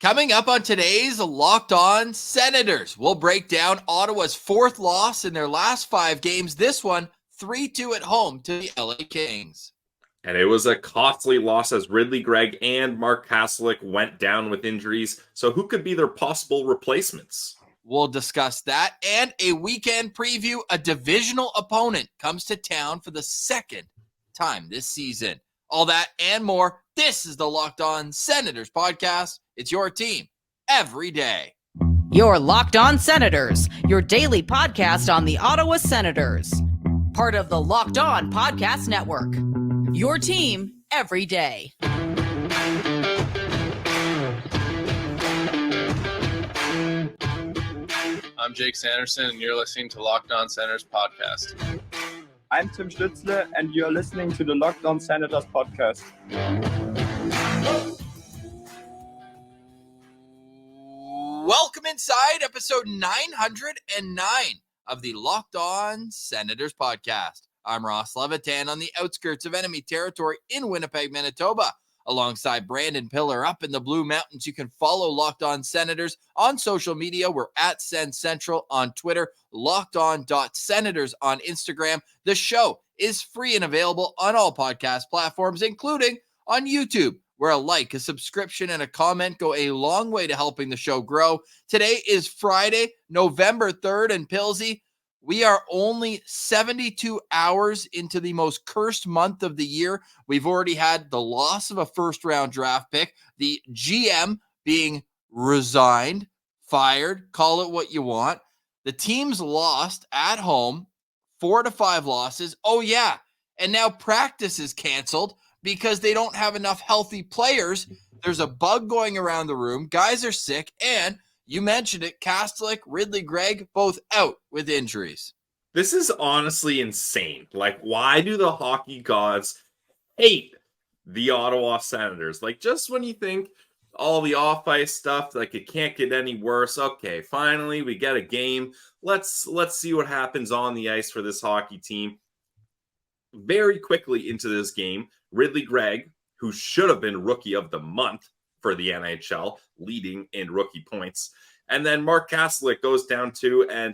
Coming up on today's Locked On Senators, we'll break down Ottawa's fourth loss in their last 5 games. This one, 3-2 at home to the LA Kings. And it was a costly loss as Ridley Greig and Mark Kastelic went down with injuries. So who could be their possible replacements? We'll discuss that and a weekend preview. A divisional opponent comes to town for the second time this season. All that and more. This is the Locked On Senators podcast. It's your team every day. Your Locked On Senators, your daily podcast on the Ottawa Senators. Part of the Locked On Podcast Network. Your team every day. I'm Jake Sanderson, and you're listening to Locked On Senators podcast. I'm Tim Stützle, and you're listening to the Locked On Senators podcast. Welcome inside episode 909 of the Locked On Senators podcast. I'm Ross Levitan on the outskirts of enemy territory in Winnipeg, Manitoba. Alongside Brandon Piller up in the Blue Mountains. You can follow Locked On Senators on social media. We're at Sens Central on Twitter, lockedon.senators on Instagram. The show is free and available on all podcast platforms, including on YouTube, where a like, a subscription, and a comment go a long way to helping the show grow. Today is Friday, November 3rd, and Pilsy, we are only 72 hours into the most cursed month of the year. We've already had the loss of a first-round draft pick, the GM being resigned, fired, call it what you want. The team's lost at home, 4 to 5 losses. Oh, yeah, and now practice is canceled because they don't have enough healthy players. There's a bug going around the room. Guys are sick, and you mentioned it, Kastelic, Ridley Greig, both out with injuries. This is honestly insane. Like, why do the hockey gods hate the Ottawa Senators? Like, just when you think all the off-ice stuff, like, it can't get any worse. Okay, finally, we get a game. Let's see what happens on the ice for this hockey team. Very quickly into this game, Ridley Greig, who should have been Rookie of the Month for the NHL, leading in rookie points. And then Mark Kastelic goes down too. And,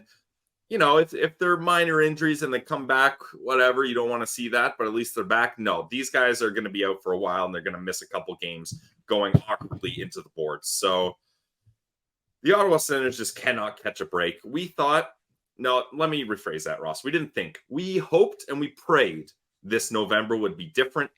you know, if they're minor injuries and they come back, whatever, you don't want to see that, but at least they're back. No, these guys are going to be out for a while and they're going to miss a couple games going awkwardly into the boards. So the Ottawa Senators just cannot catch a break. We thought, no, let me rephrase that, Ross. We didn't think. We hoped and we prayed this November would be different.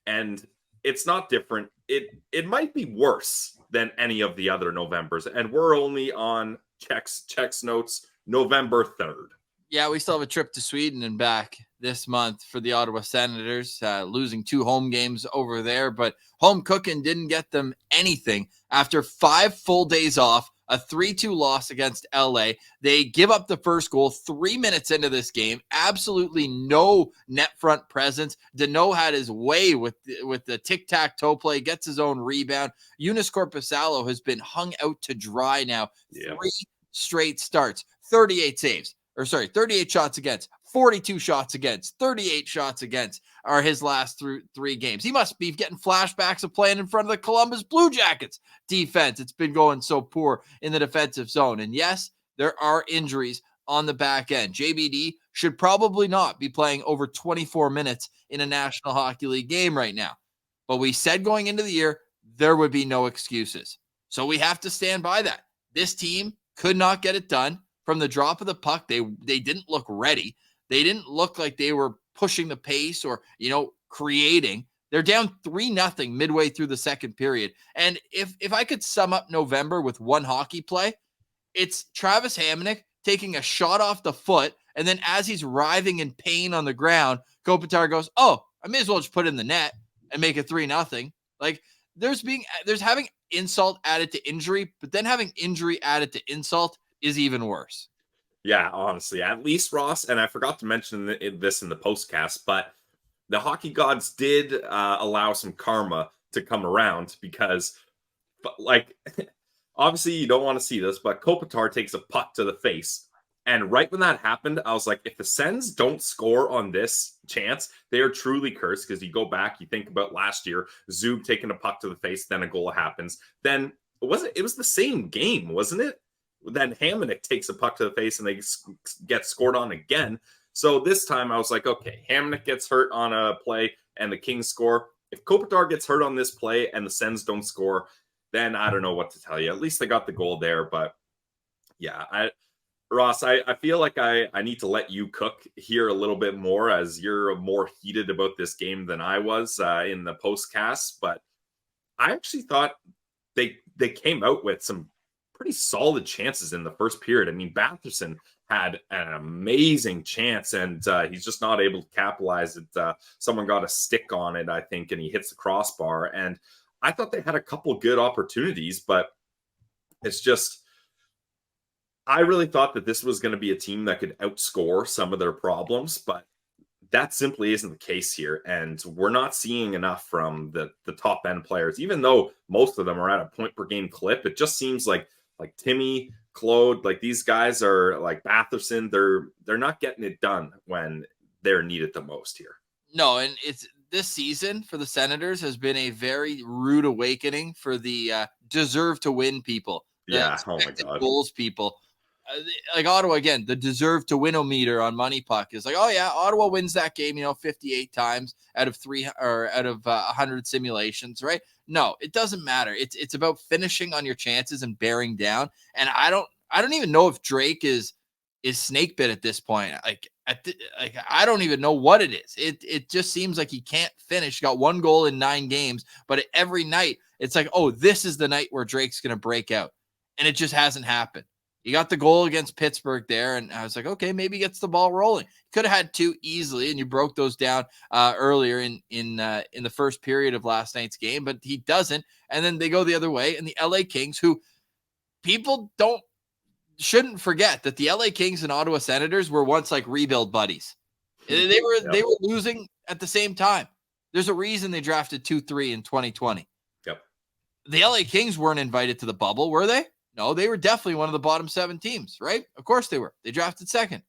And it's not different. It might be worse than any of the other Novembers, and we're only on checks notes November 3rd. Yeah, we still have a trip to Sweden and back this month for the Ottawa Senators, losing 2 home games over there, but home cooking didn't get them anything. After 5 full days off, a 3-2 loss against LA. They give up the first goal 3 minutes into this game. Absolutely no net front presence. Danault had his way with the tic-tac-toe play, gets his own rebound. Joonas Korpisalo has been hung out to dry now. Yeah. 3 straight starts, 38 saves. 38 shots against, 42 shots against, 38 shots against are his last 3 games. He must be getting flashbacks of playing in front of the Columbus Blue Jackets defense. It's been going so poor in the defensive zone. And yes, there are injuries on the back end. JBD should probably not be playing over 24 minutes in a National Hockey League game right now. But we said going into the year, there would be no excuses. So we have to stand by that. This team could not get it done. From the drop of the puck, they didn't look ready. They didn't look like they were pushing the pace or, creating. They're down 3-0 midway through the second period. And if I could sum up November with one hockey play, it's Travis Hamonic taking a shot off the foot, and then as he's writhing in pain on the ground, Kopitar goes, "Oh, I may as well just put it in the net and make it 3-0. Like, there's having insult added to injury, but then having injury added to insult is even worse. Yeah, honestly, at least, Ross, and I forgot to mention this in the postcast, but the hockey gods did allow some karma to come around because, like, obviously you don't want to see this, but Kopitar takes a puck to the face. And right when that happened, I was like, if the Sens don't score on this chance, they are truly cursed, because you go back, you think about last year, Zub taking a puck to the face, then a goal happens. Then it was the same game, wasn't it? Then Hamonic takes a puck to the face and they get scored on again. So this time I was like, okay, Hamonic gets hurt on a play and the Kings score. If Kopitar gets hurt on this play and the Sens don't score, then I don't know what to tell you. At least they got the goal there. But yeah, Ross, I feel like I need to let you cook here a little bit more, as you're more heated about this game than I was in the postcast. But I actually thought they came out with some pretty solid chances in the first period. I mean, Batherson had an amazing chance, and he's just not able to capitalize it. Someone got a stick on it, I think, and he hits the crossbar. And I thought they had a couple good opportunities, but it's just, I really thought that this was going to be a team that could outscore some of their problems, but that simply isn't the case here. And we're not seeing enough from the top end players, even though most of them are at a point per game clip. It just seems like Timmy, Claude, like these guys are like Batherson. They're not getting it done when they're needed the most here. No, and it's this season for the Senators has been a very rude awakening for the deserve to win people. Yeah, oh my God. Goals people. Like Ottawa, again, the deserve to win-o-meter on Money Puck is like, oh yeah, Ottawa wins that game, 58 times out of 100 simulations, right? No, it doesn't matter. It's about finishing on your chances and bearing down. And I don't even know if Drake is snake bit at this point. I don't even know what it is. It just seems like he can't finish. He got 1 goal in 9 games, but every night it's like, oh, this is the night where Drake's going to break out, and it just hasn't happened. You got the goal against Pittsburgh there, and I was like, okay, maybe he gets the ball rolling. Could have had 2 easily, and you broke those down earlier in the first period of last night's game, but he doesn't. And then they go the other way, and the LA Kings, who people shouldn't forget that the LA Kings and Ottawa Senators were once like rebuild buddies. They were losing at the same time. There's a reason they drafted 2-3 in 2020. Yep. The LA Kings weren't invited to the bubble, were they? No, they were definitely one of the bottom 7 teams, right? Of course they were. They drafted second.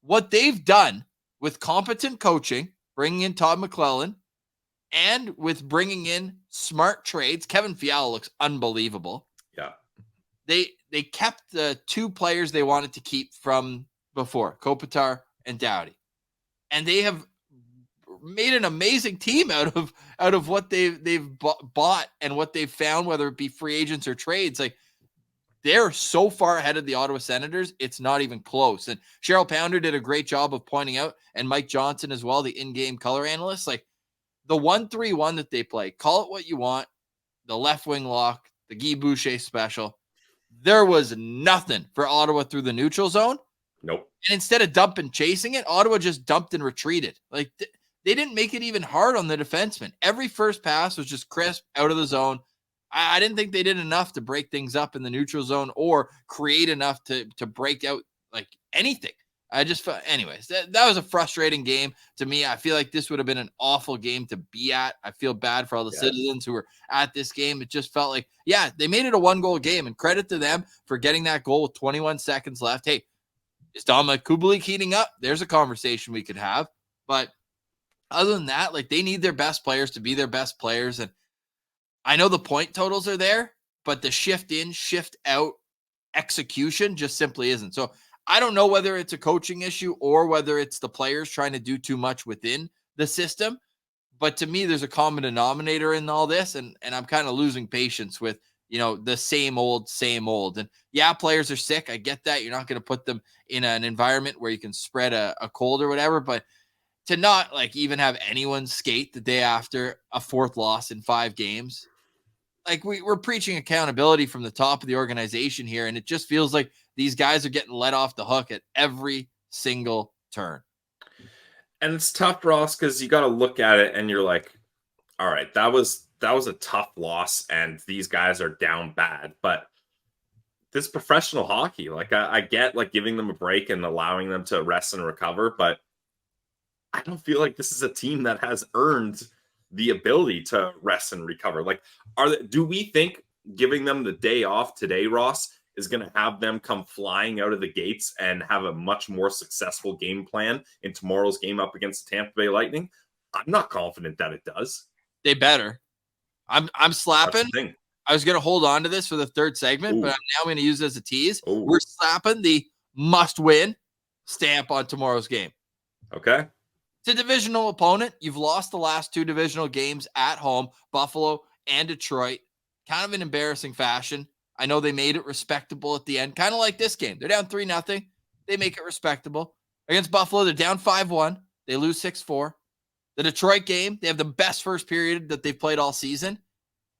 What they've done with competent coaching, bringing in Todd McClellan, and with bringing in smart trades, Kevin Fiala looks unbelievable. Yeah. They kept the 2 players they wanted to keep from before, Kopitar and Doughty. And they have made an amazing team out of what they've bought and what they've found, whether it be free agents or trades. Like, they're so far ahead of the Ottawa Senators, it's not even close. And Cheryl Pounder did a great job of pointing out, and Mike Johnson as well, the in-game color analyst, like the 1-3-1 that they play, call it what you want, the left wing lock, the Guy Boucher special. There was nothing for Ottawa through the neutral zone. Nope. And instead of dumping, chasing it, Ottawa just dumped and retreated. Like they didn't make it even hard on the defenseman. Every first pass was just crisp, out of the zone. I didn't think they did enough to break things up in the neutral zone or create enough to break out like anything. I just felt, anyways, that was a frustrating game to me. I feel like this would have been an awful game to be at. I feel bad for all the citizens who were at this game. It just felt like, yeah, they made it a 1-goal game, and credit to them for getting that goal with 21 seconds left. Hey, is Dominic Kubalik heating up? There's a conversation we could have. But other than that, like, they need their best players to be their best players. And I know the point totals are there, but the shift in, shift out execution just simply isn't. So I don't know whether it's a coaching issue or whether it's the players trying to do too much within the system. But to me, there's a common denominator in all this. And I'm kind of losing patience with, the same old. And yeah, players are sick. I get that. You're not going to put them in an environment where you can spread a cold or whatever, but to not like even have anyone skate the day after a 4th loss in 5 games. Like we're preaching accountability from the top of the organization here. And it just feels like these guys are getting let off the hook at every single turn. And it's tough, Ross, because you got to look at it and you're like, all right, that was a tough loss and these guys are down bad. But this professional hockey, like I get like giving them a break and allowing them to rest and recover, but I don't feel like this is a team that has earned the ability to rest and recover. Like, do we think giving them the day off today, Ross, is going to have them come flying out of the gates and have a much more successful game plan in tomorrow's game up against the Tampa Bay Lightning? I'm not confident that it does. They better. I'm slapping. I was going to hold on to this for the third segment, but I'm now going to use it as a tease. Ooh. We're slapping the must-win stamp on tomorrow's game. Okay. It's a divisional opponent. You've lost the last 2 divisional games at home, Buffalo and Detroit, kind of in embarrassing fashion. I know they made it respectable at the end, kind of like this game. They're down 3-0. They make it respectable. Against Buffalo, they're down 5-1. They lose 6-4. The Detroit game, they have the best first period that they've played all season,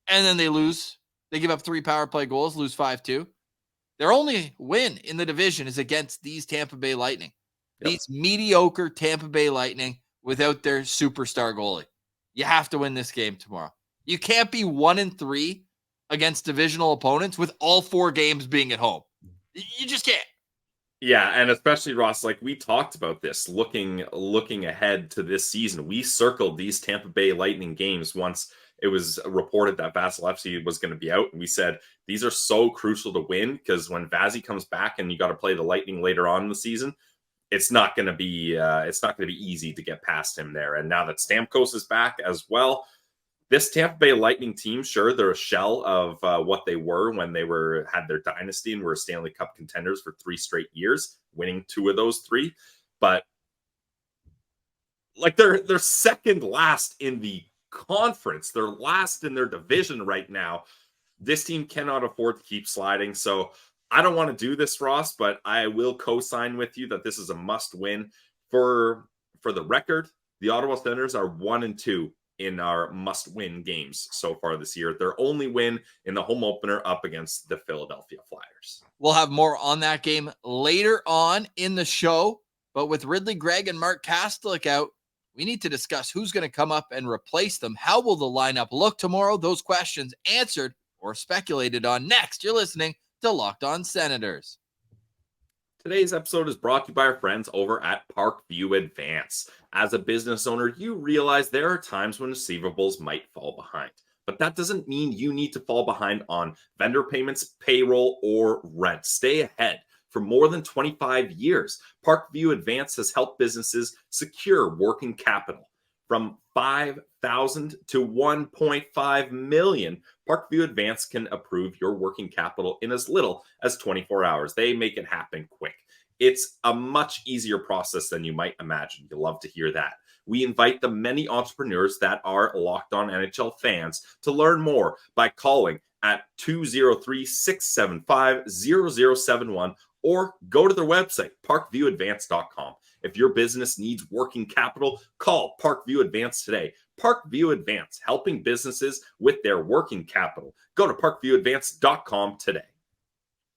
and then they lose. They give up 3 power play goals, lose 5-2. Their only win in the division is against these Tampa Bay Lightning. Yep. These mediocre Tampa Bay Lightning without their superstar goalie. You have to win this game tomorrow. You can't be 1-3 against divisional opponents with all 4 games being at home. You just can't. Yeah, and especially Ross, like we talked about this, looking ahead to this season. We circled these Tampa Bay Lightning games once it was reported that Vasilevsky was going to be out, and we said these are so crucial to win because when Vazzy comes back and you got to play the Lightning later on in the season, it's not going to be easy to get past him there. And now that Stamkos is back as well, this Tampa Bay Lightning team, sure, they're a shell of what they were when they had their dynasty and were Stanley Cup contenders for 3 straight years, winning 2 of those 3. But like they're second last in the conference. They're last in their division right now. This team cannot afford to keep sliding. So I don't want to do this, Ross, but I will co-sign with you that this is a must-win. For the record, the Ottawa Senators are 1-2 in our must-win games so far this year. Their only win in the home opener up against the Philadelphia Flyers. We'll have more on that game later on in the show, but with Ridley Greig and Mark Kastelic out, we need to discuss who's going to come up and replace them. How will the lineup look tomorrow? Those questions answered or speculated on next. You're listening to Locked On Senators. Today's episode is brought to you by our friends over at Parkview Advance. As a business owner, you realize there are times when receivables might fall behind. But that doesn't mean you need to fall behind on vendor payments, payroll, or rent. Stay ahead. For more than 25 years, Parkview Advance has helped businesses secure working capital. From $5,000 to $1.5 million, Parkview Advance can approve your working capital in as little as 24 hours. They make it happen quick. It's a much easier process than you might imagine. You'll love to hear that. We invite the many entrepreneurs that are Locked On NHL fans to learn more by calling at 203-675-0071 or go to their website, parkviewadvance.com. If your business needs working capital, call Parkview Advance today. Parkview Advance, helping businesses with their working capital. Go to parkviewadvance.com today.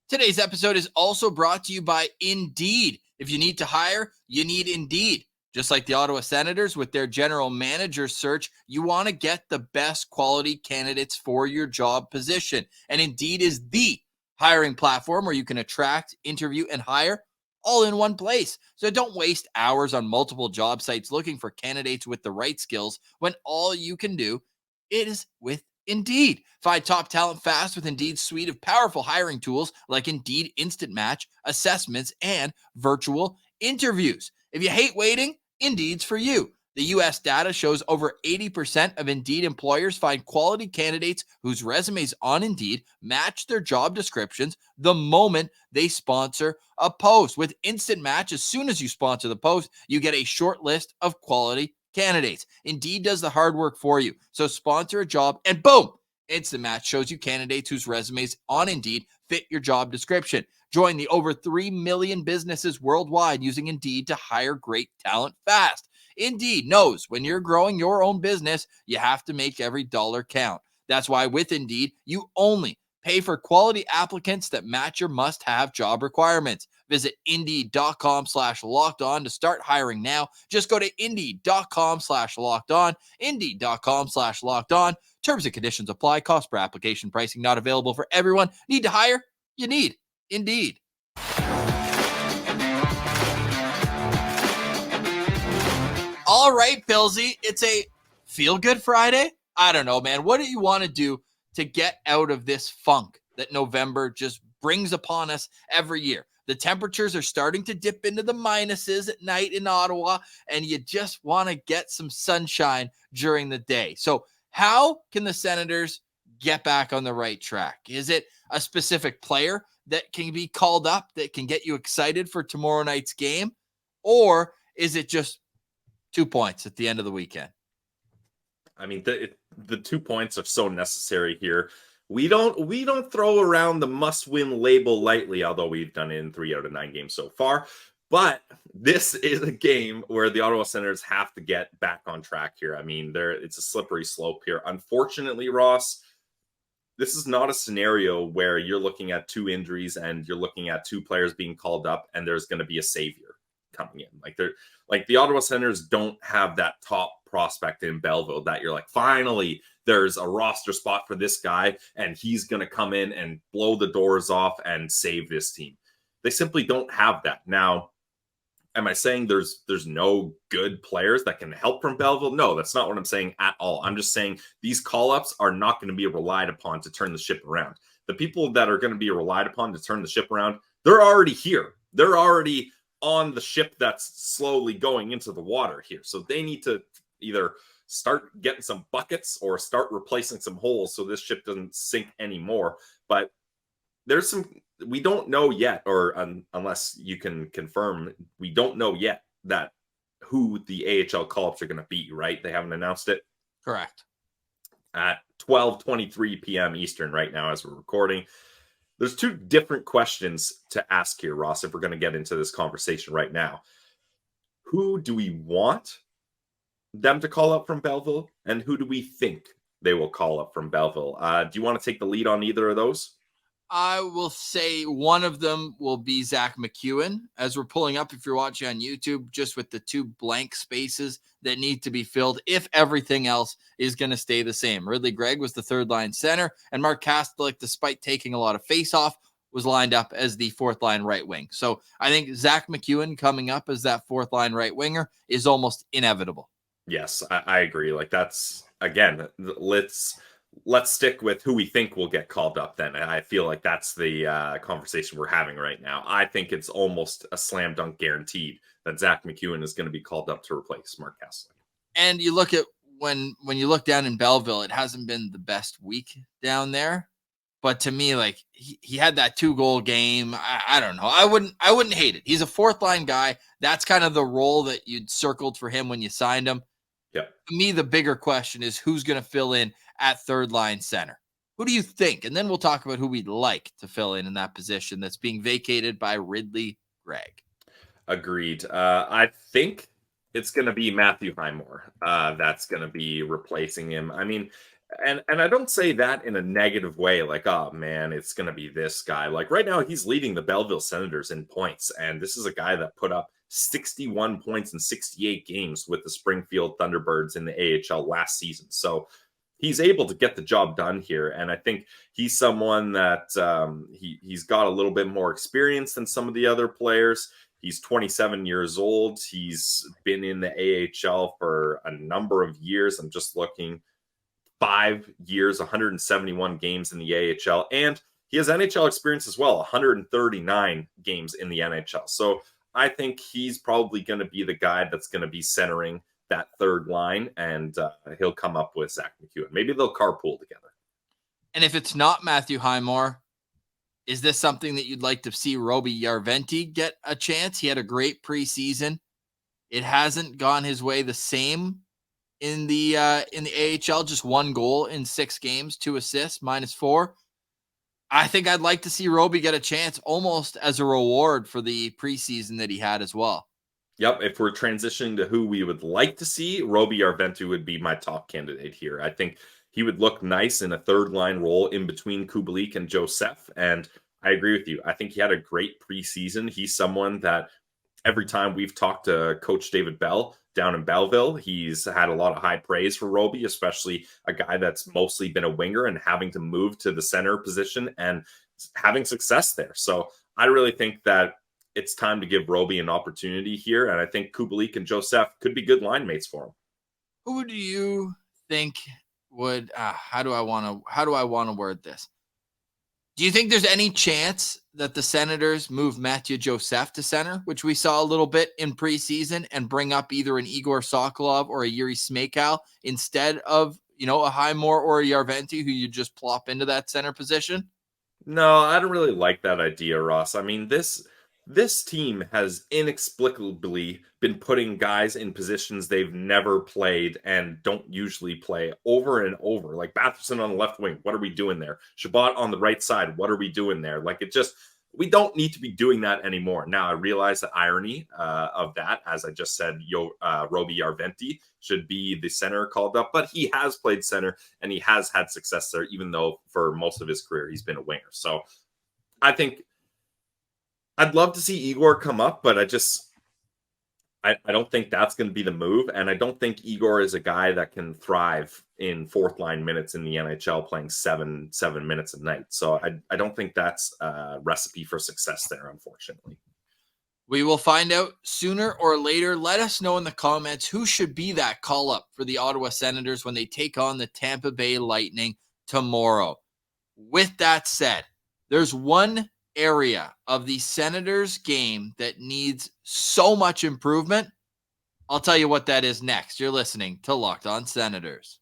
Today's episode is also brought to you by Indeed. If you need to hire, you need Indeed. Just like the Ottawa Senators with their general manager search, you want to get the best quality candidates for your job position. And Indeed is the hiring platform where you can attract, interview, and hire all in one place. So don't waste hours on multiple job sites looking for candidates with the right skills when all you can do is with Indeed. Find top talent fast with Indeed's suite of powerful hiring tools like Indeed Instant Match, assessments, and virtual interviews. If you hate waiting, Indeed's for you. The U.S. data shows over 80% of Indeed employers find quality candidates whose resumes on Indeed match their job descriptions the moment they sponsor a post. With Instant Match, as soon as you sponsor the post, you get a short list of quality candidates. Indeed does the hard work for you. So sponsor a job and boom, Instant Match shows you candidates whose resumes on Indeed fit your job description. Join the over 3 million businesses worldwide using Indeed to hire great talent fast. Indeed knows when you're growing your own business, you have to make every dollar count. That's why with Indeed, you only pay for quality applicants that match your must-have job requirements. Visit Indeed.com/lockedon to start hiring now. Just go to Indeed.com/lockedon. Indeed.com/lockedon. Terms and conditions apply. Cost per application pricing not available for everyone. Need to hire? You need Indeed. All right, Pillsy, it's a feel-good Friday. I don't know, man. What do you want to do to get out of this funk that November just brings upon us every year? The temperatures are starting to dip into the minuses at night in Ottawa, and you just want to get some sunshine during the day. So how can the Senators get back on the right track? Is it a specific player that can be called up that can get you excited for tomorrow night's game? Or is it just 2 points at the end of the weekend? I mean, the 2 points are so necessary here. We don't throw around the must-win label lightly, although we've done it in 3 out of 9 games so far. But this is a game where the Ottawa Senators have to get back on track here. I mean, it's a slippery slope here. Unfortunately, Ross, this is not a scenario where you're looking at 2 injuries and you're looking at 2 players being called up and there's going to be a savior coming in. Like the Ottawa Senators don't have that top prospect in Belleville that you're like, finally, there's a roster spot for this guy and he's going to come in and blow the doors off and save this team. They simply don't have that. Now, am I saying there's no good players that can help from Belleville? No, that's not what I'm saying at all. I'm just saying these call-ups are not going to be relied upon to turn the ship around. The people that are going to be relied upon to turn the ship around, they're already here. They're already on the ship that's slowly going into the water here. So they need to either start getting some buckets or start replacing some holes so this ship doesn't sink anymore. But we don't know yet, or unless you can confirm, we don't know yet that who the AHL call-ups are going to be, right? They haven't announced it. Correct. At 12:23 p.m. Eastern right now as we're recording. There's 2 different questions to ask here, Ross, if we're going to get into this conversation right now. Who do we want them to call up from Belleville, and who do we think they will call up from Belleville? Do you want to take the lead on either of those? I will say one of them will be Zach McEwen. As we're pulling up, if you're watching on YouTube, just with the 2 blank spaces that need to be filled if everything else is going to stay the same. Ridley Greig was the 3rd-line center, and Mark Kastelic, despite taking a lot of face-off, was lined up as the 4th-line right wing. So I think Zach McEwen coming up as that 4th-line right winger is almost inevitable. Yes, I agree. Like that's, again, let's stick with who we think will get called up then. I feel like that's the conversation we're having right now. I think it's almost a slam dunk guaranteed that Zach McEwen is going to be called up to replace Mark Kastelic. And you look at when you look down in Belleville, it hasn't been the best week down there. But to me, like he had that 2-goal game. I don't know. I wouldn't hate it. He's a 4th-line guy. That's kind of the role that you'd circled for him when you signed him. Yeah. To me, the bigger question is who's going to fill in at 3rd-line center. Who do you think? And then we'll talk about who we'd like to fill in that position that's being vacated by Ridley Greig. Agreed. I think it's going to be Matthew Highmore. That's going to be replacing him. I mean, and I don't say that in a negative way, like, oh man, it's going to be this guy. Like right now, he's leading the Belleville Senators in points. And this is a guy that put up 61 points in 68 games with the Springfield Thunderbirds in the AHL last season. So he's able to get the job done here. And I think he's someone that he's got a little bit more experience than some of the other players. He's 27 years old. He's been in the AHL for a number of years. I'm just looking, 5 years, 171 games in the AHL. And he has NHL experience as well, 139 games in the NHL. So I think he's probably going to be the guy that's going to be centering that 3rd line, and he'll come up with Zach McEwen. Maybe they'll carpool together. And if it's not Matthew Highmore, is this something that you'd like to see Roby Järventie get a chance? He had a great preseason. It hasn't gone his way the same in the AHL. Just 1 goal in 6 games, 2 assists, -4. I think I'd like to see Roby get a chance almost as a reward for the preseason that he had as well. Yep, if we're transitioning to who we would like to see, Roby Järventie would be my top candidate here. I think he would look nice in a 3rd-line role in between Kastelic and Joseph, and I agree with you. I think he had a great preseason. He's someone that every time we've talked to Coach David Bell down in Belleville, he's had a lot of high praise for Roby, especially a guy that's mostly been a winger and having to move to the center position and having success there. So I really think that it's time to give Roby an opportunity here. And I think Kastelic and Joseph could be good line mates for him. Who do you think would, how do I want to word this? Do you think there's any chance that the Senators move Matthew Joseph to center, which we saw a little bit in preseason, and bring up either an Igor Sokolov or a Yuri Smejkal instead of a Highmore or a Yarventi who you just plop into that center position? No, I don't really like that idea, Ross. I mean, this team has inexplicably been putting guys in positions they've never played and don't usually play over and over. Like Batherson on the left wing, what are we doing there? Shabbat on the right side, what are we doing there? Like we don't need to be doing that anymore. Now, I realize the irony of that, as I just said, Roby Yarventi should be the center called up, but he has played center and he has had success there, even though for most of his career he's been a winger. So I think I'd love to see Igor come up, but I don't think that's going to be the move. And I don't think Igor is a guy that can thrive in fourth line minutes in the NHL playing seven minutes a night. So I don't think that's a recipe for success there, unfortunately. We will find out sooner or later. Let us know in the comments who should be that call up for the Ottawa Senators when they take on the Tampa Bay Lightning tomorrow. With that said, there's one area of the Senators game that needs so much improvement. I'll tell you what that is next. You're listening to Locked On Senators.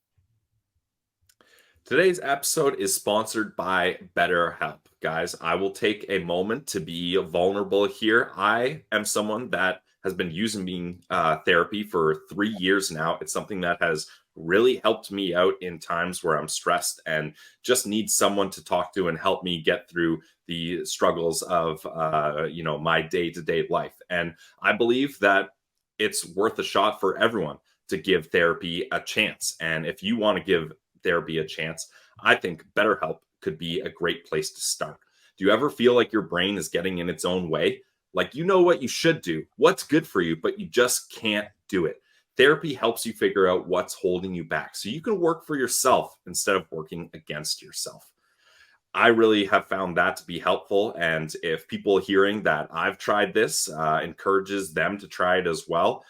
Today's episode is sponsored by BetterHelp. Guys, I will take a moment to be vulnerable here. I am someone that has been using therapy for 3 years now. It's something that has really helped me out in times where I'm stressed and just need someone to talk to and help me get through the struggles of my day-to-day life. And I believe that it's worth a shot for everyone to give therapy a chance. And if you want to give therapy a chance, I think BetterHelp could be a great place to start. Do you ever feel like your brain is getting in its own way? Like you know what you should do, what's good for you, but you just can't do it. Therapy helps you figure out what's holding you back so you can work for yourself instead of working against yourself. I really have found that to be helpful. And if people hearing that I've tried this encourages them to try it as well,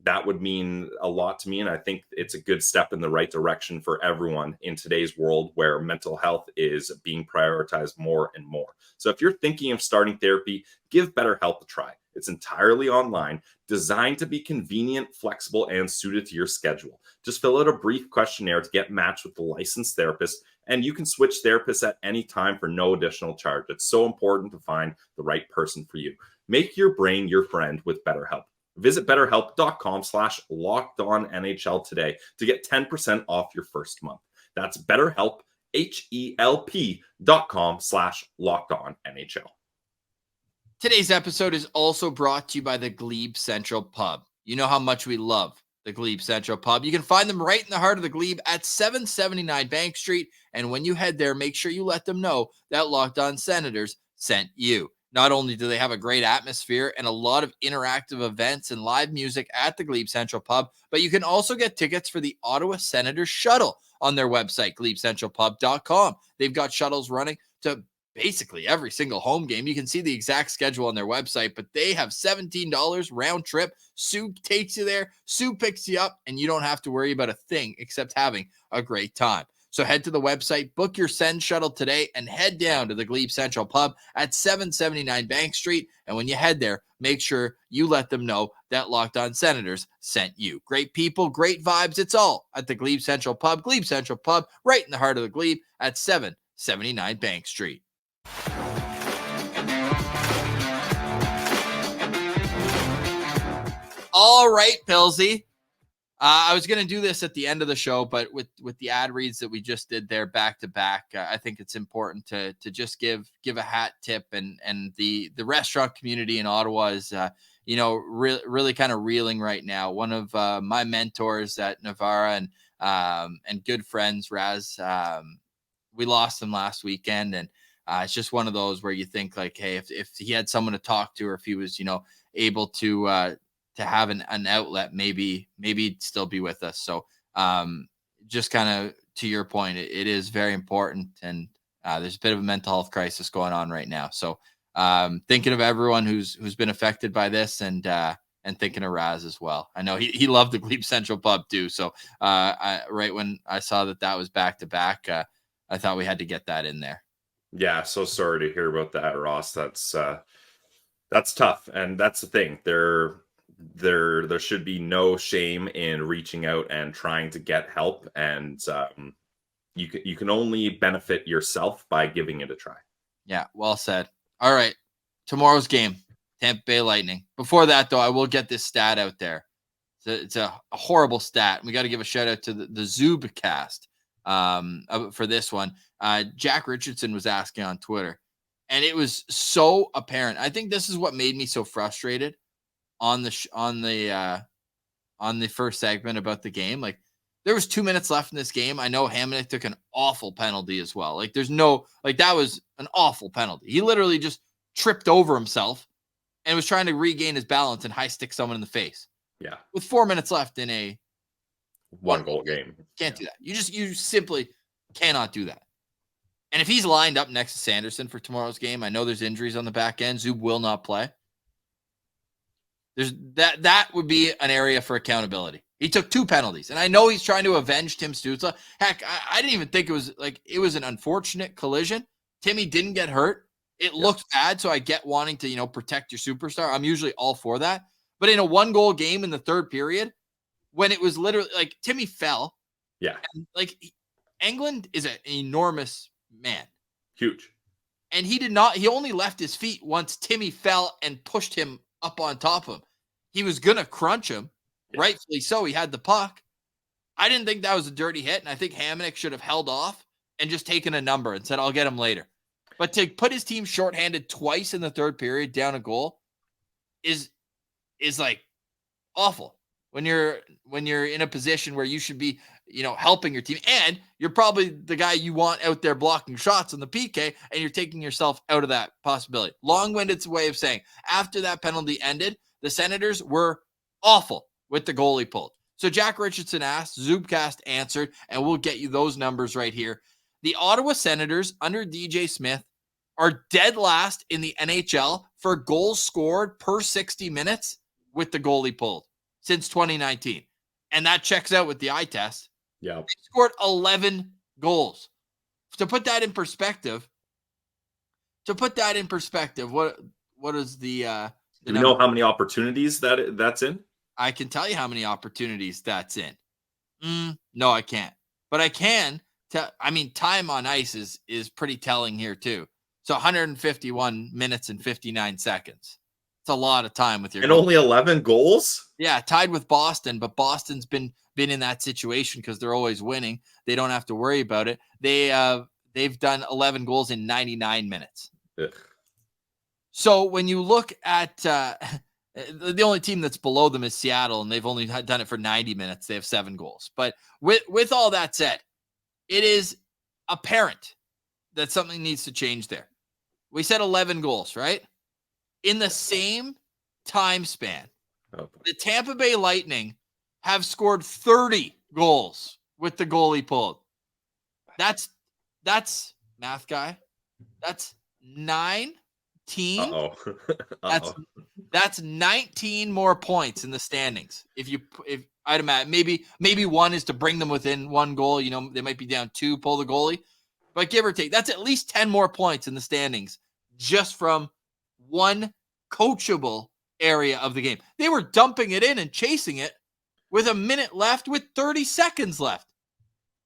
that would mean a lot to me. And I think it's a good step in the right direction for everyone in today's world where mental health is being prioritized more and more. So if you're thinking of starting therapy, give BetterHelp a try. It's entirely online, designed to be convenient, flexible, and suited to your schedule. Just fill out a brief questionnaire to get matched with a licensed therapist, and you can switch therapists at any time for no additional charge. It's so important to find the right person for you. Make your brain your friend with BetterHelp. Visit BetterHelp.com/LockedOnNHL today to get 10% off your first month. That's BetterHelp, HELP.com/LockedOnNHL. Today's episode is also brought to you by the Glebe Central Pub. You know how much we love the Glebe Central Pub. You can find them right in the heart of the Glebe at 779 Bank Street. And when you head there, make sure you let them know that Locked On Senators sent you. Not only do they have a great atmosphere and a lot of interactive events and live music at the Glebe Central Pub, but you can also get tickets for the Ottawa Senators shuttle on their website, glebecentralpub.com. They've got shuttles running to basically every single home game. You can see the exact schedule on their website, but they have $17 round trip. Sue takes you there, Sue picks you up, and you don't have to worry about a thing except having a great time. So head to the website, book your Sens shuttle today, and head down to the Glebe Central Pub at 779 Bank Street. And when you head there, make sure you let them know that Locked On Senators sent you. Great people, great vibes. It's all at the Glebe Central Pub. Glebe Central Pub, right in the heart of the Glebe at 779 Bank Street. All right, Pilsy. I was going to do this at the end of the show, but with the ad reads that we just did there back to back, I think it's important to just give a hat tip, and the restaurant community in Ottawa is really kind of reeling right now. One of my mentors at Navarra and good friends, Raz, we lost him last weekend, and it's just one of those where you think like, hey, if he had someone to talk to, or if he was able to have an outlet, maybe he'd still be with us. So just kind of to your point, it is very important. And there's a bit of a mental health crisis going on right now. So thinking of everyone who's been affected by this, and thinking of Raz as well. I know he loved the Glebe Central Pub too. So right when I saw that was back to back, I thought we had to get that in there. Yeah, so sorry to hear about that, Ross. That's tough. And that's the thing. there should be no shame in reaching out and trying to get help, and you can only benefit yourself by giving it a try. Yeah, well said. All right, tomorrow's game, Tampa Bay Lightning. Before that, though, I will get this stat out there. It's a horrible stat. We got to give a shout out to the Zubcast for this one. Jack Richardson was asking on Twitter, and it was so apparent. I think this is what made me so frustrated on the first segment about the game. Like, there was 2 minutes left in this game. I know Hamonic took an awful penalty as well. Like, that was an awful penalty. He literally just tripped over himself and was trying to regain his balance and high stick someone in the face. Yeah. With 4 minutes left in a one goal game. Can't do that. You simply cannot do that. And if he's lined up next to Sanderson for tomorrow's game, I know there's injuries on the back end. Zub will not play. There's that would be an area for accountability. He took 2 penalties, and I know he's trying to avenge Tim Stützle. Heck, I didn't even think it was an unfortunate collision. Timmy didn't get hurt. It looked bad, so I get wanting to, protect your superstar. I'm usually all for that. But in a 1-goal game in the third period, when it was literally like Timmy fell. Yeah. And, Englund is an enormous man. Huge. And he only left his feet once Timmy fell and pushed him up on top of him. He was going to crunch him. Yeah. Rightfully so. He had the puck. I didn't think that was a dirty hit. And I think Hamonic should have held off and just taken a number and said, I'll get him later. But to put his team shorthanded twice in the third period down a goal is like awful when you're in a position where you should be, helping your team, and you're probably the guy you want out there blocking shots on the PK, and you're taking yourself out of that possibility. Long-winded way of saying, after that penalty ended, the Senators were awful with the goalie pulled. So Jack Richardson asked, Zubcast answered, and we'll get you those numbers right here. The Ottawa Senators under DJ Smith are dead last in the NHL for goals scored per 60 minutes with the goalie pulled since 2019. And that checks out with the eye test. Yeah. They scored 11 goals. To put that in perspective, what is the do we know how many opportunities that's in? I can tell you how many opportunities that's in. No, I can't. But I can tell. I mean, time on ice is pretty telling here too. So 151 minutes and 59 seconds. It's a lot of time with your and only 11 goals. Yeah, tied with Boston, but Boston's been in that situation because they're always winning. They don't have to worry about it. They've done 11 goals in 99 minutes. Ugh. So when you look at the only team that's below them is Seattle, and they've only done it for 90 minutes. They have 7 goals. But with all that said, it is apparent that something needs to change there. We said 11 goals, right? In the same time span, the Tampa Bay Lightning have scored 30 goals with the goalie pulled. That's math guy. That's 19. That's 19 more points in the standings. If I'd imagine maybe one is to bring them within 1 goal. They might be down 2, pull the goalie, but give or take, that's at least 10 more points in the standings just from one coachable area of the game. They were dumping it in and chasing it with a minute left with 30 seconds left.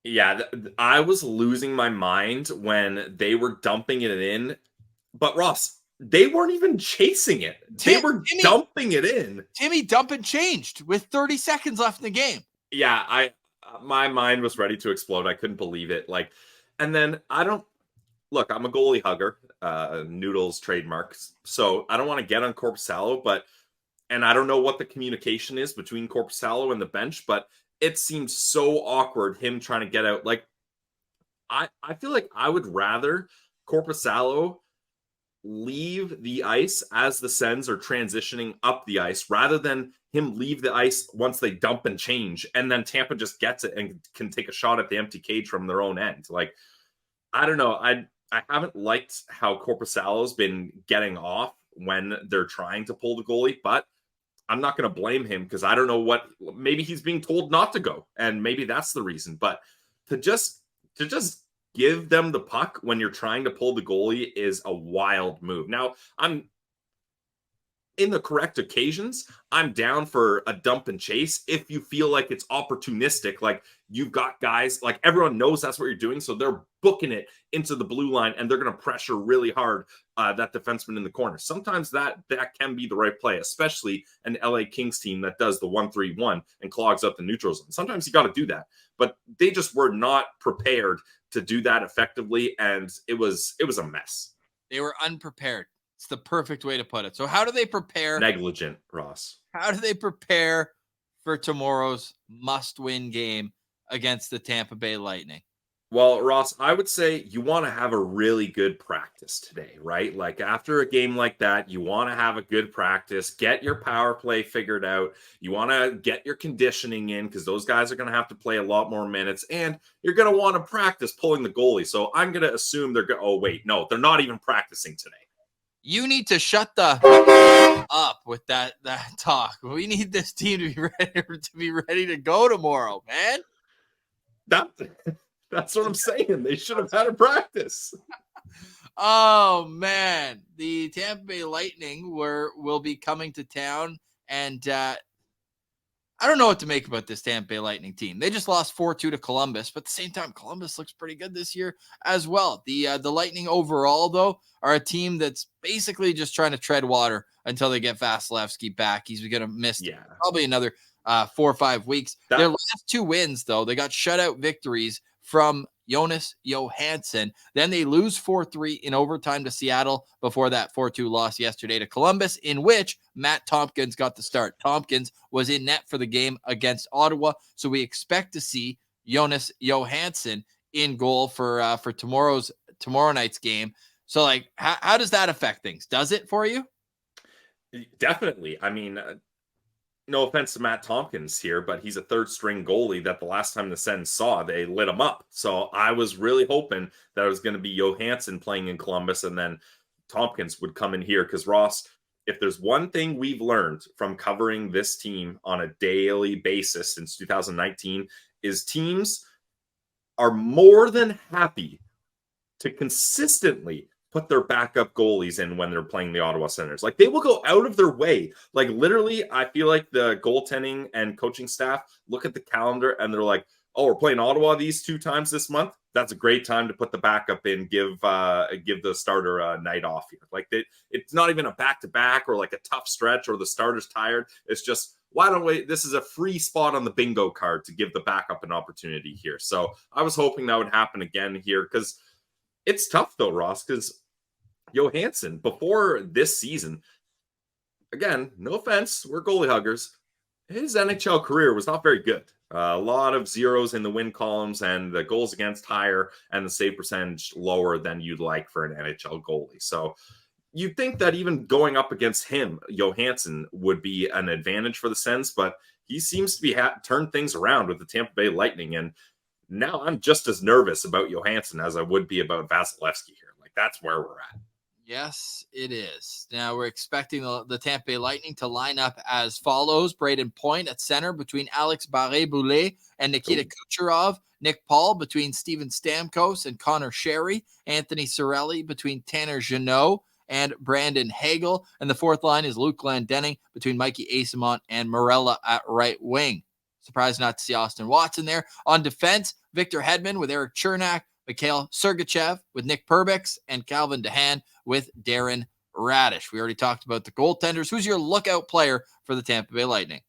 Yeah, I was losing my mind when they were dumping it in. But Ross, they weren't even chasing it. They were dumping it in. Timmy dump and changed with 30 seconds left in the game. Yeah, my mind was ready to explode. I couldn't believe it. And then I'm a goalie hugger, Noodles trademarks. So I don't want to get on Korpisalo, and I don't know what the communication is between Korpisalo and the bench, but it seems so awkward him trying to get out. I feel like I would rather Korpisalo leave the ice as the Sens are transitioning up the ice rather than him leave the ice once they dump and change, and then Tampa just gets it and can take a shot at the empty cage from their own end. I don't know. I haven't liked how Korpisalo's been getting off when they're trying to pull the goalie, but I'm not going to blame him because I don't know maybe he's being told not to go, and maybe that's the reason. But to just give them the puck when you're trying to pull the goalie is a wild move. Now, in the correct occasions, I'm down for a dump and chase if you feel like it's opportunistic. Like you've got guys, like everyone knows that's what you're doing. So they're booking it into the blue line and they're going to pressure really hard that defenseman in the corner. Sometimes that can be the right play, especially an LA Kings team that does the 1-3-1 and clogs up the neutral zone. Sometimes you got to do that, but they just were not prepared to do that effectively. And it was a mess. They were unprepared. It's the perfect way to put it. So how do they prepare? Negligent, Ross. How do they prepare for tomorrow's must-win game against the Tampa Bay Lightning? Well, Ross, I would say you want to have a really good practice today, right? Like after a game like that, you want to have a good practice, get your power play figured out. You want to get your conditioning in because those guys are going to have to play a lot more minutes and you're going to want to practice pulling the goalie. So I'm going to assume they're going to, oh, wait, no, they're not even practicing today. You need to shut the up with that talk. We need this team to be ready to go tomorrow, man. That's what I'm saying. They should have had a practice. Oh man, the Tampa Bay Lightning will be coming to town, and I don't know what to make about this Tampa Bay Lightning team. They just lost 4-2 to Columbus, but at the same time, Columbus looks pretty good this year as well. The Lightning overall, though, are a team that's basically just trying to tread water until they get Vasilevsky back. He's going to miss probably another 4 or 5 weeks. Their last 2 wins, though, they got shutout victories from Jonas Johansson. Then they lose 4-3 in overtime to Seattle before that 4-2 loss yesterday to Columbus, in which Matt Tompkins got the start. Tompkins was in net for the game against Ottawa, so we expect to see Jonas Johansson in goal for tomorrow night's game. So, like, how does that affect things? Does it for you? Definitely. I mean, no offense to Matt Tompkins here, but he's a third-string goalie that the last time the Sens saw, they lit him up. So I was really hoping that it was going to be Johansson playing in Columbus and then Tompkins would come in here. Because, Ross, if there's one thing we've learned from covering this team on a daily basis since 2019 is teams are more than happy to consistently put their backup goalies in when they're playing the Ottawa Senators. Like, they will go out of their way. Like, literally, I feel like the goaltending and coaching staff look at the calendar and they're like, oh, we're playing Ottawa these 2 times this month. That's a great time to put the backup in, give the starter a night off here. Like, it's not even a back-to-back or like a tough stretch or the starter's tired. It's just, why don't we, this is a free spot on the bingo card to give the backup an opportunity here. So I was hoping that would happen again here because it's tough though, Ross, because Johansson, before this season, again, no offense, we're goalie huggers, his NHL career was not very good. A lot of zeros in the win columns and the goals against higher and the save percentage lower than you'd like for an NHL goalie. So you'd think that even going up against him, Johansson, would be an advantage for the Sens, but he seems to be turned things around with the Tampa Bay Lightning. And now I'm just as nervous about Johansson as I would be about Vasilevsky here. Like, that's where we're at. Yes, it is. Now we're expecting the Tampa Bay Lightning to line up as follows: Braden Point at center between Alex Barré-Boulet and Nikita Kucherov, Nick Paul between Steven Stamkos and Connor Sherry, Anthony Cirelli between Tanner Jeannot and Brandon Hagel, and the fourth line is Luke Glendening between Mikey Eyssimont and Morella at right wing. Surprised not to see Austin Watson there. On defense, Victor Hedman with Eric Chernak, Mikhail Sergachev with Nick Perbix, and Calvin DeHaan with Darren Radish. We already talked about the goaltenders. Who's your lookout player for the Tampa Bay Lightning?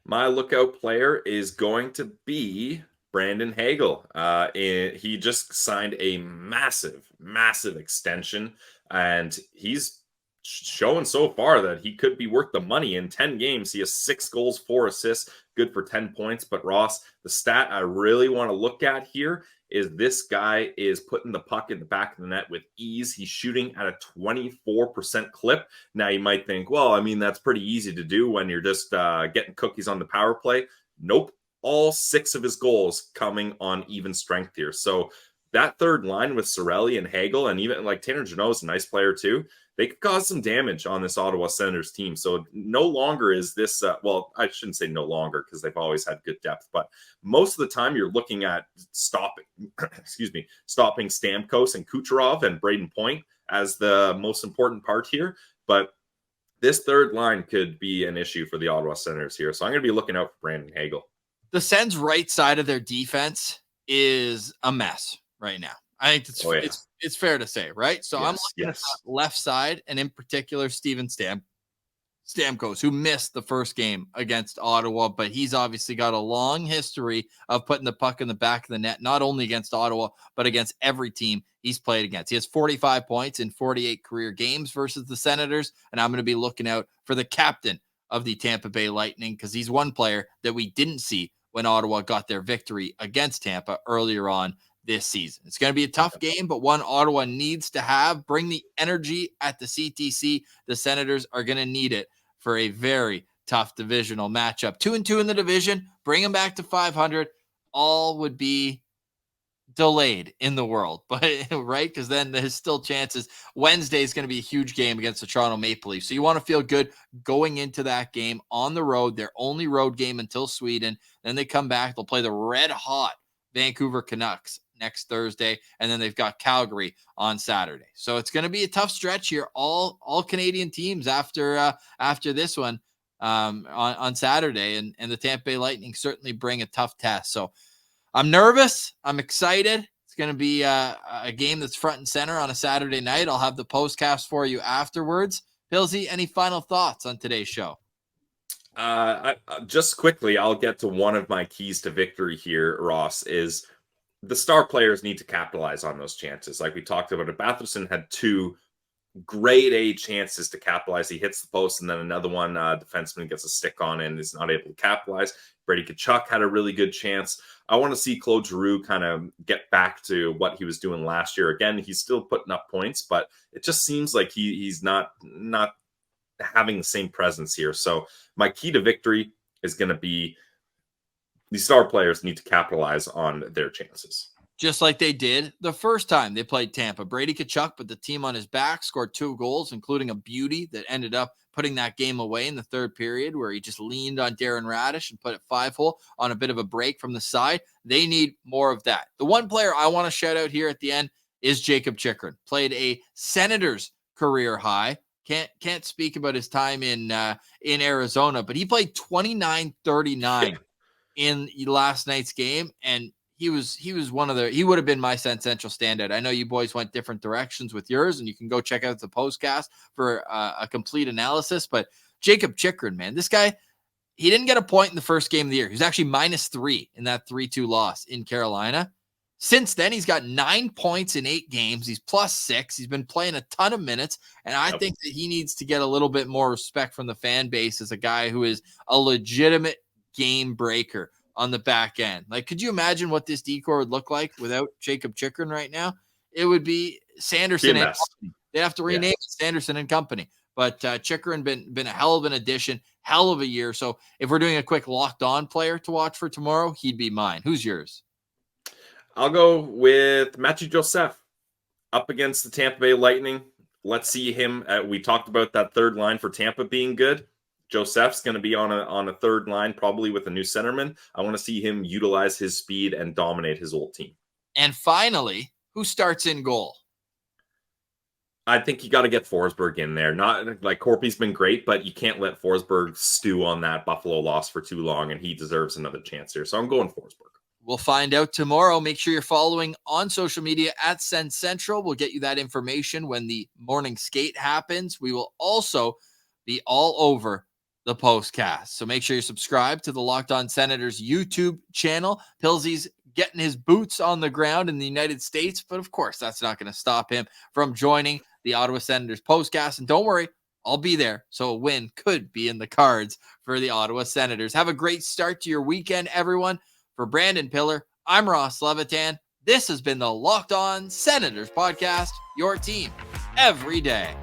My lookout player is going to be Brandon Hagel. He just signed a massive extension, and he's showing so far that he could be worth the money. In 10 games, he has 6 goals, 4 assists, good for 10 points. But Ross, the stat I really want to look at here is this guy is putting the puck in the back of the net with ease. He's shooting at a 24% clip. Now you might think, well, I mean, that's pretty easy to do when you're just getting cookies on the power play. Nope. All 6 of his goals coming on even strength here. So that third line with Cirelli and Hagel, and even like Tanner Jeannot is a nice player too, they could cause some damage on this Ottawa Senators team. So no longer is this, well, I shouldn't say no longer because they've always had good depth, but most of the time you're looking at stopping Stamkos and Kucherov and Braden Point as the most important part here. But this third line could be an issue for the Ottawa Senators here. So I'm going to be looking out for Brandon Hagel. The Sens' right side of their defense is a mess right now. I think it's fair to say, right? So I'm looking at the left side, and in particular, Steven Stamkos, who missed the first game against Ottawa, but he's obviously got a long history of putting the puck in the back of the net, not only against Ottawa, but against every team he's played against. He has 45 points in 48 career games versus the Senators, and I'm going to be looking out for the captain of the Tampa Bay Lightning because he's one player that we didn't see when Ottawa got their victory against Tampa earlier on this season. It's going to be a tough game, but one Ottawa needs to have. Bring the energy at the CTC. The Senators are going to need it for a very tough divisional matchup. 2-2 in the division, bring them back to 500. All would be delayed in the world, but right? Because then there's still chances. Wednesday is going to be a huge game against the Toronto Maple Leafs. So you want to feel good going into that game on the road, their only road game until Sweden. Then they come back. They'll play the red hot Vancouver Canucks next Thursday, and then they've got Calgary on Saturday. So it's going to be a tough stretch here. All Canadian teams after this one on Saturday, and the Tampa Bay Lightning certainly bring a tough test. So I'm nervous. I'm excited. It's going to be a game that's front and center on a Saturday night. I'll have the postcast for you afterwards. Pilsy, any final thoughts on today's show? Just quickly, I'll get to one of my keys to victory here, Ross, is the star players need to capitalize on those chances. Like we talked about it, Batherson had 2 grade A chances to capitalize. He hits the post, and then another one, defenseman gets a stick on and is not able to capitalize. Brady Tkachuk had a really good chance. I want to see Claude Giroux kind of get back to what he was doing last year. Again, he's still putting up points, but it just seems like he's not having the same presence here. So my key to victory is going to be these star players need to capitalize on their chances. Just like they did the first time they played Tampa. Brady Tkachuk put the team on his back, scored 2 goals, including a beauty that ended up putting that game away in the third period where he just leaned on Darren Radish and put it 5-hole on a bit of a break from the side. They need more of that. The one player I want to shout out here at the end is Jacob Chychrun. Played a Senators career high. Can't speak about his time in Arizona, but he played 29-39 in last night's game, and he was he would have been my Sens Central standout. I know you boys went different directions with yours, and you can go check out the postcast for a complete analysis. But Jacob Chychrun, man, this guy, he didn't get a point in the first game of the year. He was actually -3 in that 3-2 loss in Carolina. Since then, he's got 9 points in 8 games. He's +6. He's been playing a ton of minutes, and I think that he needs to get a little bit more respect from the fan base as a guy who is a legitimate game breaker on the back end. Like, could you imagine what this decor would look like without Jacob Chychrun right now? It would be Sanderson and Company. They'd have to rename it Sanderson and Company. But Chychrun been a hell of an addition, hell of a year. So if we're doing a quick locked on player to watch for tomorrow, he'd be mine. Who's yours? I'll go with Matthew Joseph up against the Tampa Bay Lightning. Let's see him. We talked about that third line for Tampa being good. Joseph's going to be on a third line, probably with a new centerman. I want to see him utilize his speed and dominate his old team. And finally, who starts in goal? I think you got to get Forsberg in there. Not like Corpy's been great, but you can't let Forsberg stew on that Buffalo loss for too long, and he deserves another chance here. So I'm going Forsberg. We'll find out tomorrow. Make sure you're following on social media at Sens Central. We'll get you that information when the morning skate happens. We will also be all over the postcast. So make sure you're subscribed to the Locked On Senators YouTube channel. Pilsy's getting his boots on the ground in the United States, but of course, that's not going to stop him from joining the Ottawa Senators postcast. And don't worry, I'll be there. So a win could be in the cards for the Ottawa Senators. Have a great start to your weekend, everyone. For Brandon Piller, I'm Ross Levitan. This has been the Locked On Senators podcast, your team every day.